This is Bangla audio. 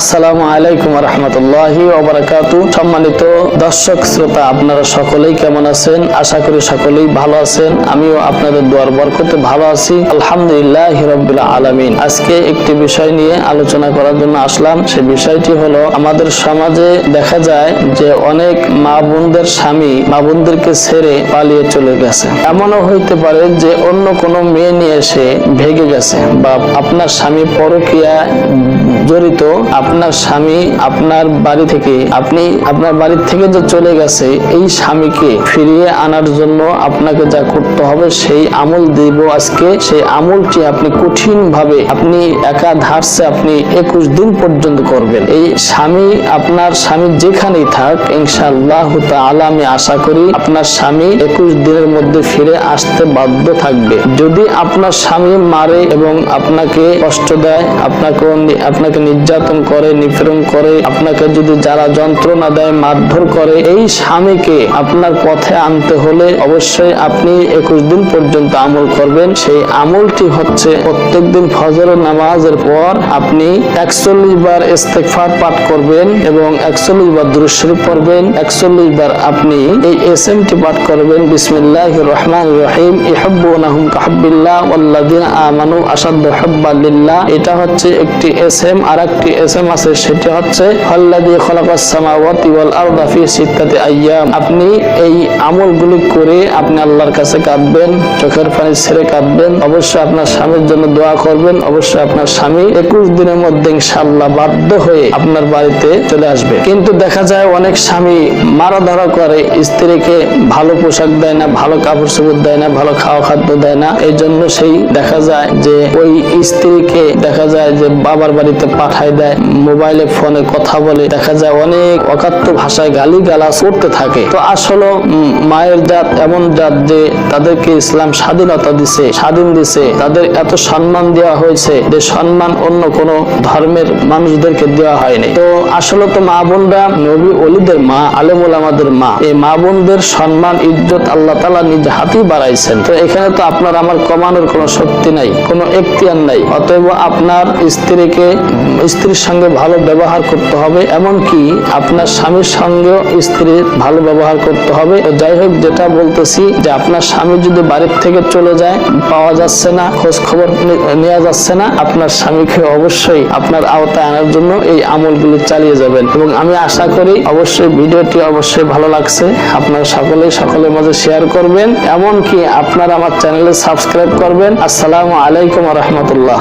আসসালামু আলাইকুম ওয়া রাহমাতুল্লাহি ওয়া বারাকাতুহু। সম্মানিত দর্শক শ্রোতা, আপনারা সকলেই কেমন আছেন? আশা করি সকলেই ভালো আছেন। আমিও আপনাদের দোয়ার বরকতে ভালো আছি, আলহামদুলিল্লাহি রাব্বিল আলামিন। আজকে একটি বিষয় নিয়ে আলোচনা করার জন্য আসলাম। সেই বিষয়টি হলো, আমাদের সমাজে দেখা যায় যে অনেক মা বোনদের স্বামী মা বোনদেরকে ছেড়ে পালিয়ে চলে গেছে। এমনও হইতে পারে যে অন্য কোনো মেয়ে নিয়ে এসে ভেগে গেছে, বা আপনার স্বামী পরকীয়ায় জড়িত। আপনার স্বামী আপনার বাড়ি থেকে আপনার বাড়ি থেকে যে চলে গেছে, এই স্বামীকে ফিরিয়ে আনার জন্য আপনাকে যা করতে হবে সেই আমল দিব আজকে। সেই আমলটি আপনি কঠিন ভাবে আপনি একাধারে আপনি 21 দিন পর্যন্ত করবেন। এই আপনার স্বামী যেখানেই থাক, ইনশাআল্লাহ তাআলা আমি আশা করি আপনার স্বামী 21 দিনের মধ্যে ফিরে আসতে বাধ্য থাকবে। যদি আপনার স্বামী মারে এবং আপনাকে কষ্ট দেয়, আপনাকে নির্যাতন করে, নিপীড়ন করে, আপনাকে যদি যারা যন্ত্রণা দেয়, মারধর করে, এই স্বামীকে আপনার পথে আনতে হলে অবশ্যই আপনি 21 দিন পর্যন্ত আমল করবেন। সেই আমলটি হচ্ছে, প্রত্যেকদিন ফজরের নামাজের পর আপনি 41 বার ইস্তেগফার পাঠ করবেন এবং 41 বার দুরূদ শরীফ পড়বেন। 41 বার আপনি এই এসএমটি পাঠ করবেন, বিসমিল্লাহির রহমানির রহিম, ইউহিব্বুনাহুম কাহুব্বিল্লাহ ওয়াল্লাযিনা আমানু আশাদ্দু হুব্বান লিল্লাহ। এটা হচ্ছে একটি এসএম। আরেকটি এসএম আছে, সেটা হচ্ছে আল্লাযী খালাকাস সামাওয়াতি ওয়াল আরদা ফি সিত্তাতি আইয়াম। আপনি এই আমলগুলি করে আপনি আল্লাহর কাছে কাঁদবেন, চোখের পানি ছেড়ে কাঁদবেন। অবশ্যই আপনার স্বামীর জন্য দোয়া করবেন। অবশ্যই আপনার স্বামী 21 দিনের মধ্যে ইনশাআল্লাহ বাধ্য হয়ে আপনার বাড়িতে চলে আসবে। কিন্তু দেখা যায় অনেক স্বামী মারা ধরা করে, স্ত্রীকে ভালো পোশাক দেয় না, ভালো কাপড় চোপড় দেয় না, ভালো খাওয়া খাদ্য দেয় না। এই জন্য সেই দেখা যায় যে ওই স্ত্রীকে দেখা যায় যে বাবার বাড়িতে পাঠায় দেয়, মোবাইলে ফোনে কথা বলে, দেখা যায় অনেক অকাট্য ভাষায় গালিগালাজ করতে থাকে। তো আসলে মায়ের জাত এমন জাত যে তাদেরকে ইসলাম স্বাধীনতা দিছে, স্বাধীন দিছে, তাদের এত সম্মান দেওয়া হয়েছে যে সম্মান অন্য কোন ধর্মের মানুষদেরকে দেওয়া হয়নি। তো আসলে তো মা বোনরা নবী ওলিদের মা, আলেম ওলামাদের মা। এই মা বোনদের সম্মান ইজ্জত আল্লাহ তাআলা নিজ হাতেই বাড়াইছেন। তো এখানে তো আপনার আমার কমানোর কোনো শক্তি নাই, কোনো এখতিয়ার নাই। অতএব আপনার স্ত্রীর সঙ্গে ভালো ব্যবহার করতে হবে, এমনকি আপনার স্বামীর সঙ্গেও স্ত্রীর ভালো ব্যবহার করতে হবে। তো যাই হোক, যেটা বলতেছি যে আপনার স্বামী যদি বাড়ির থেকে চলে যায়, পাওয়া যাচ্ছে না, খোঁজ খবর নেওয়া যাচ্ছে না, আপনার স্বামীকে অবশ্যই আপনার আওতায় আনার জন্য এই আমলগুলি চালিয়ে যাবেন। এবং আমি আশা করি অবশ্যই ভিডিওটি অবশ্যই ভালো লাগছে, আপনারা সকলের মাঝে শেয়ার করবেন, এমনকি আপনারা আমার চ্যানেলে সাবস্ক্রাইব করবেন। আসসালামু আলাইকুম ওয়া রাহমাতুল্লাহ।